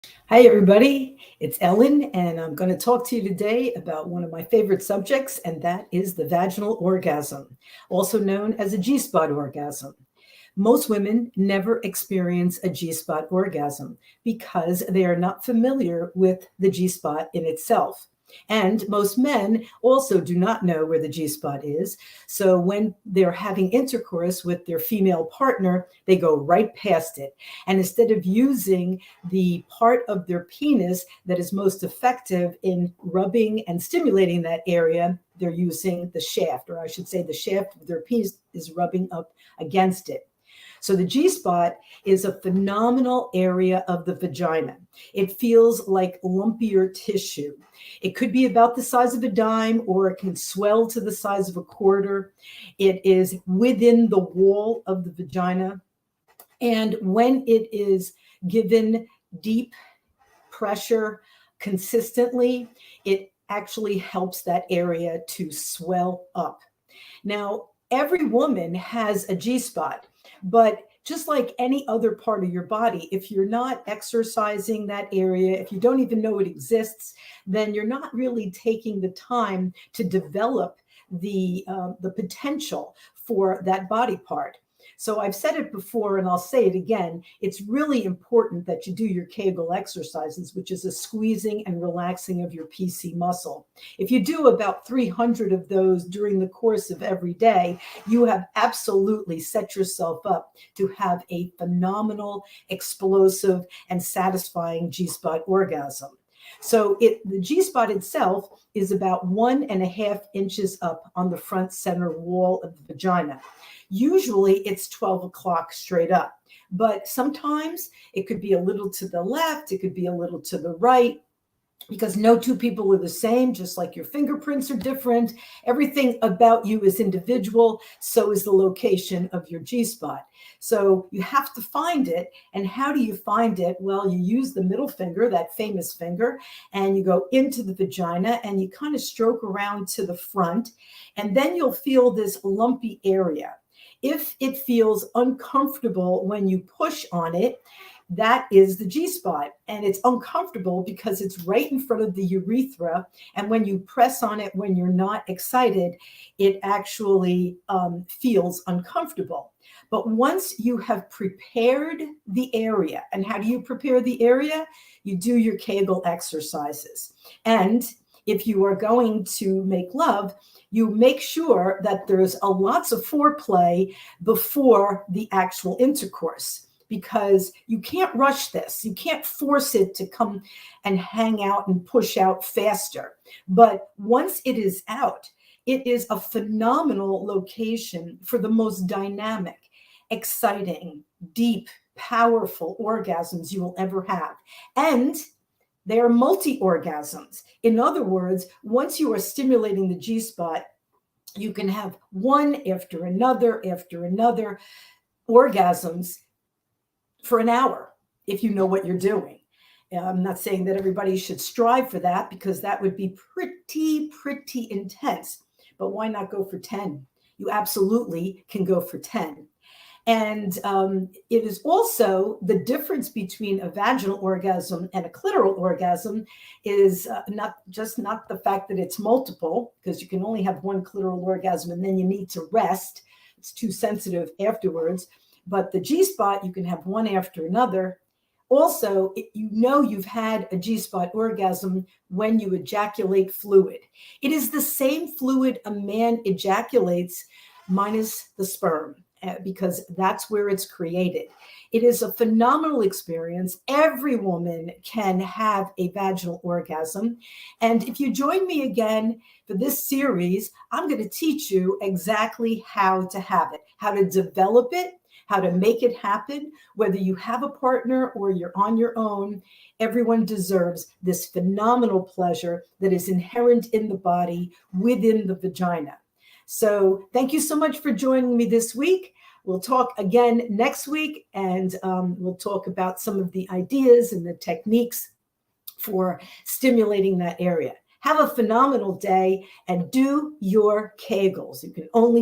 Hi, everybody. It's Ellen, and I'm going to talk to you today about one of my favorite subjects, and that is the vaginal orgasm, also known as a G spot orgasm. Most women never experience a G spot orgasm because they are not familiar with the G spot in itself. And most men also do not know where the G spot is. So when they're having intercourse with their female partner, they go right past it. And instead of using the part of their penis that is most effective in rubbing and stimulating that area, they're using the shaft, or I should say, the shaft of their penis is rubbing up against it. So the G spot is a phenomenal area of the vagina. It feels like lumpier tissue. It could be about the size of a dime, or it can swell to the size of a quarter. It is within the wall of the vagina. And when it is given deep pressure consistently, it actually helps that area to swell up. Now, every woman has a G spot, but just like any other part of your body, if you're not exercising that area, if you don't even know it exists, then you're not really taking the time to develop the potential for that body part. So I've said it before and I'll say it again. It's really important that you do your Kegel exercises, which is a squeezing and relaxing of your PC muscle. If you do about 300 of those during the course of every day, you have absolutely set yourself up to have a phenomenal, explosive, and satisfying G-spot orgasm. So the G-spot itself is about 1.5 inches up on the front center wall of the vagina. Usually it's 12 o'clock straight up, but sometimes it could be a little to the left, it could be a little to the right, because no two people are the same, just like your fingerprints are different. Everything about you is individual, so is the location of your G spot. So you have to find it. And how do you find it? Well, you use the middle finger, that famous finger, and you go into the vagina and you kind of stroke around to the front, and then you'll feel this lumpy area. If it feels uncomfortable when you push on it, that is the G spot. And it's uncomfortable because it's right in front of the urethra. And when you press on it when you're not excited, it actually feels uncomfortable. But once you have prepared the area, and how do you prepare the area? You do your Kegel exercises. And if you are going to make love, you make sure that there's lots of foreplay before the actual intercourse, because you can't rush this. You can't force it to come and hang out and push out faster. But once it is out, it is a phenomenal location for the most dynamic, exciting, deep, powerful orgasms you will ever have. And they are multi-orgasms. In other words, once you are stimulating the G spot, you can have one after another orgasms for an hour if you know what you're doing. I'm not saying that everybody should strive for that, because that would be pretty intense. But why not go for 10? You absolutely can go for 10. And it is also the difference between a vaginal orgasm and a clitoral orgasm is not the fact that it's multiple, because you can only have one clitoral orgasm and then you need to rest. It's too sensitive afterwards. But the G spot, you can have one after another. Also, you've had a G spot orgasm when you ejaculate fluid. It is the same fluid a man ejaculates minus the sperm, because that's where it's created. It is a phenomenal experience. Every woman can have a vaginal orgasm. And if you join me again for this series, I'm going to teach you exactly how to have it, how to develop it, how to make it happen. Whether you have a partner or you're on your own, everyone deserves this phenomenal pleasure that is inherent in the body within the vagina. So thank you so much for joining me this week. We'll talk again next week, and we'll talk about some of the ideas and the techniques for stimulating that area. Have a phenomenal day and do your Kegels. You can only